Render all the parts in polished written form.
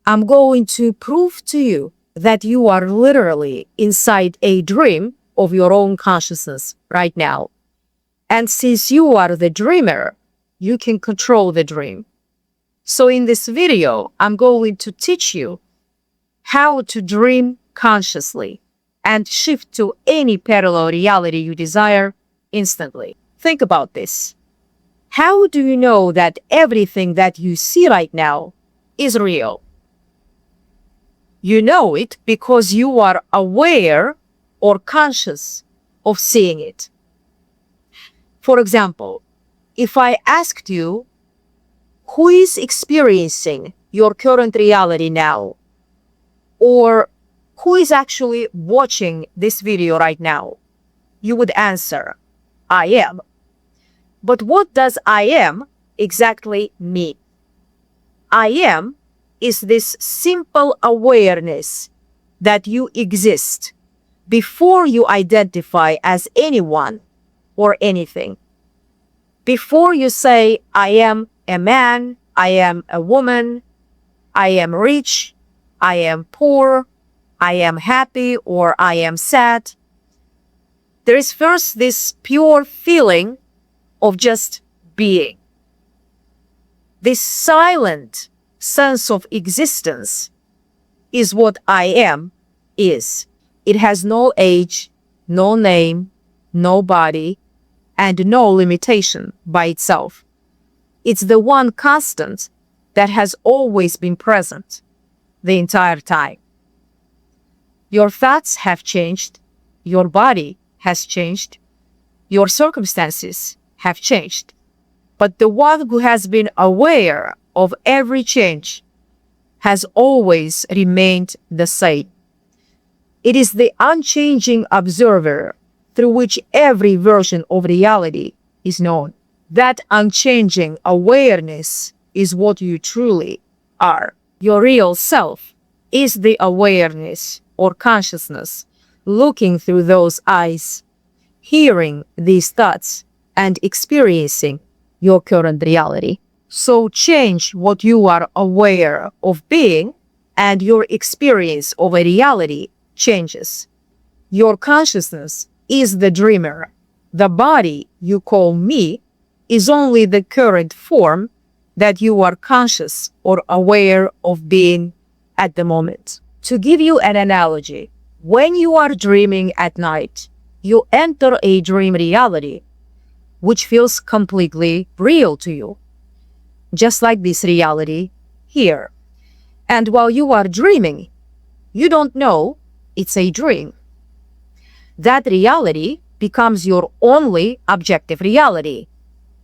I'm going to prove to you that you are literally inside a dream of your own consciousness right now. And since you are the dreamer, you can control the dream. So in this video, I'm going to teach you how to dream consciously and shift to any parallel reality you desire instantly. Think about this. How do you know that everything that you see right now is real? You know it because you are aware or conscious of seeing it. For example, if I asked you, who is experiencing your current reality now? Or who is actually watching this video right now? You would answer, I am. But what does I am exactly mean? I am is this simple awareness that you exist before you identify as anyone or anything. Before you say, I am a man, I am a woman, I am rich, I am poor, I am happy, or I am sad, there is first this pure feeling of just being. This silent sense of existence is what I am is. It has no age, no name, no body, and no limitation by itself. It's the one constant that has always been present the entire time. Your thoughts have changed, your body has changed, your circumstances have changed, but the one who has been aware of every change has always remained the same. It is the unchanging observer through which every version of reality is known. That unchanging awareness is what you truly are. Your real self is the awareness or consciousness looking through those eyes, hearing these thoughts, and experiencing your current reality. So change what you are aware of being, and your experience of a reality changes. Your consciousness is the dreamer. The body you call me is only the current form that you are conscious or aware of being at the moment. To give you an analogy, when you are dreaming at night, you enter a dream reality which feels completely real to you, just like this reality here. And while you are dreaming, you don't know it's a dream. That reality becomes your only objective reality,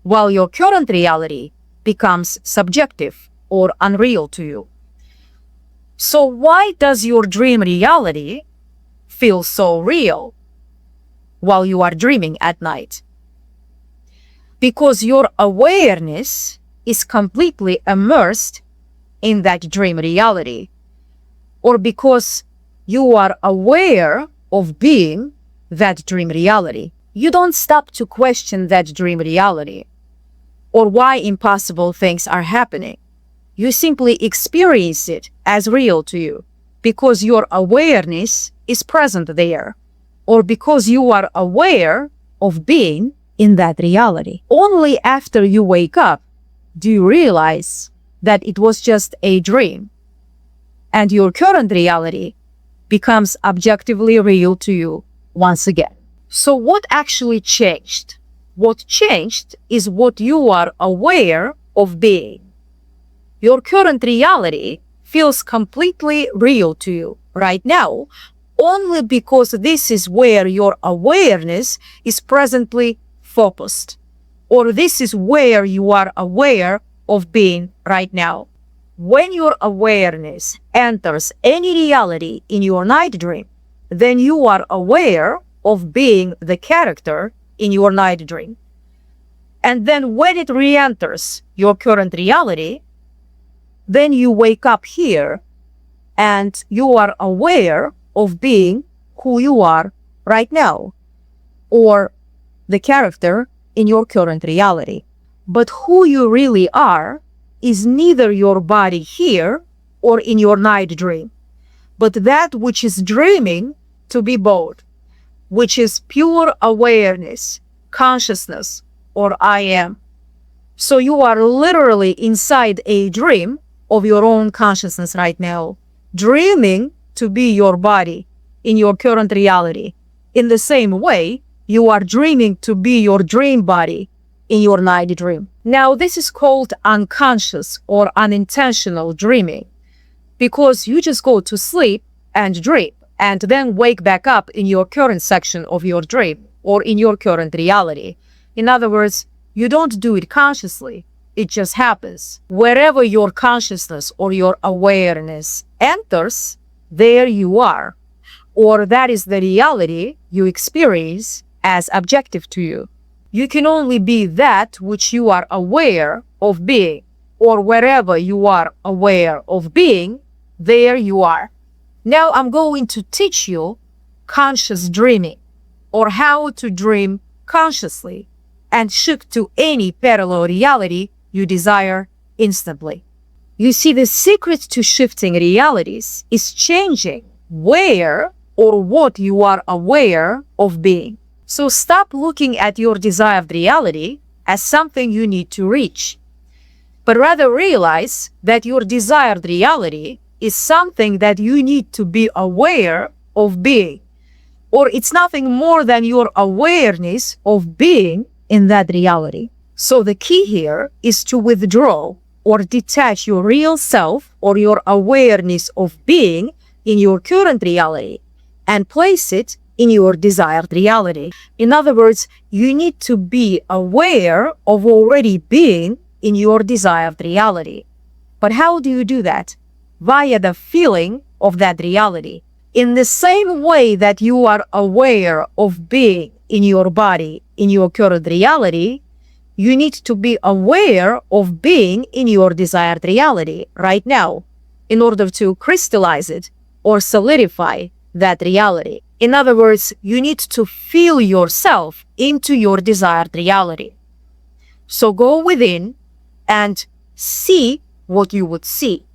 while your current reality becomes subjective or unreal to you. So why does your dream reality feel so real while you are dreaming at night? Because your awareness is completely immersed in that dream reality, or because you are aware of being that dream reality. You don't stop to question that dream reality or why impossible things are happening. You simply experience it as real to you because your awareness is present there, or because you are aware of being in that reality. Only after you wake up do you realize that it was just a dream, and your current reality becomes objectively real to you once again. So what actually changed? What changed is what you are aware of being. Your current reality feels completely real to you right now, only because this is where your awareness is presently focused, or this is where you are aware of being right now. When your awareness enters any reality in your night dream, then you are aware of being the character in your night dream. And then when it re-enters your current reality, then you wake up here and you are aware of being who you are right now, or the character in your current reality. But who you really are is neither your body here or in your night dream, but that which is dreaming to be both, which is pure awareness, consciousness, or I am. So you are literally inside a dream of your own consciousness right now, dreaming to be your body in your current reality. In the same way, you are dreaming to be your dream body in your night dream. Now, this is called unconscious or unintentional dreaming, because you just go to sleep and dream and then wake back up in your current section of your dream or in your current reality. In other words, you don't do it consciously. It just happens. Wherever your consciousness or your awareness enters, there you are. Or that is the reality you experience as objective to you. You can only be that which you are aware of being, or wherever you are aware of being, there you are. Now I'm going to teach you conscious dreaming, or how to dream consciously and shift to any parallel reality you desire instantly. You see, the secret to shifting realities is changing where or what you are aware of being. So stop looking at your desired reality as something you need to reach, but rather realize that your desired reality is something that you need to be aware of being, or it's nothing more than your awareness of being in that reality. So the key here is to withdraw or detach your real self or your awareness of being in your current reality and place it in your desired reality. In other words, you need to be aware of already being in your desired reality. But how do you do that? Via the feeling of that reality. In the same way that you are aware of being in your body in your current reality, you need to be aware of being in your desired reality right now in order to crystallize it or solidify that reality. In other words, you need to feel yourself into your desired reality. So go within and see what you would see.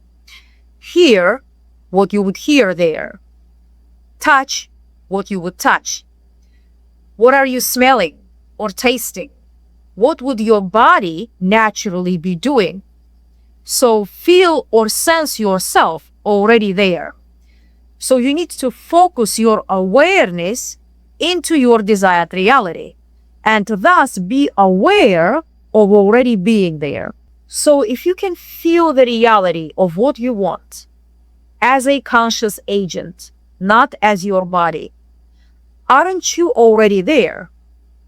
Hear what you would hear there. Touch what you would touch. What are you smelling or tasting? What would your body naturally be doing? So feel or sense yourself already there. So you need to focus your awareness into your desired reality and thus be aware of already being there. So if you can feel the reality of what you want as a conscious agent, not as your body, aren't you already there?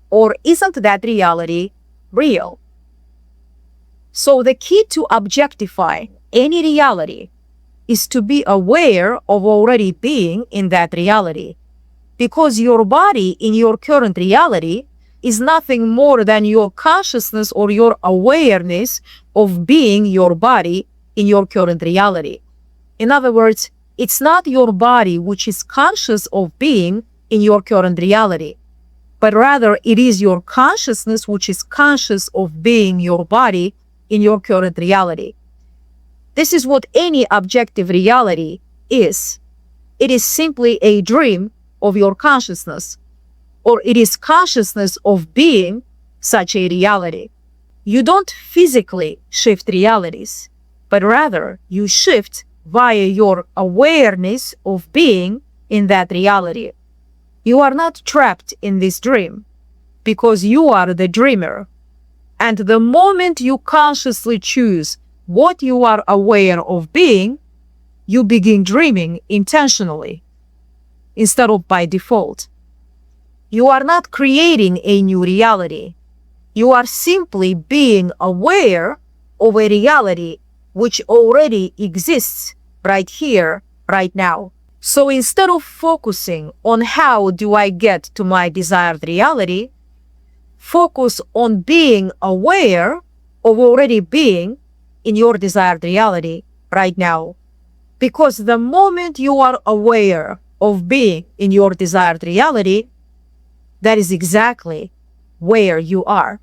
Or isn't that reality real? So the key to objectifying any reality is to be aware of already being in that reality, because your body in your current reality is nothing more than your consciousness or your awareness of being your body in your current reality. In other words, it's not your body which is conscious of being in your current reality, but rather it is your consciousness which is conscious of being your body in your current reality. This is what any objective reality is. It is simply a dream of your consciousness, or it is consciousness of being such a reality. You don't physically shift realities, but rather you shift via your awareness of being in that reality. You are not trapped in this dream because you are the dreamer. And the moment you consciously choose what you are aware of being, you begin dreaming intentionally instead of by default. You are not creating a new reality. You are simply being aware of a reality which already exists right here, right now. So instead of focusing on how do I get to my desired reality, focus on being aware of already being in your desired reality right now. Because the moment you are aware of being in your desired reality, that is exactly where you are.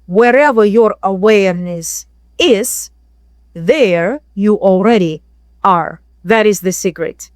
Wherever your awareness is, there you already are. That is the secret.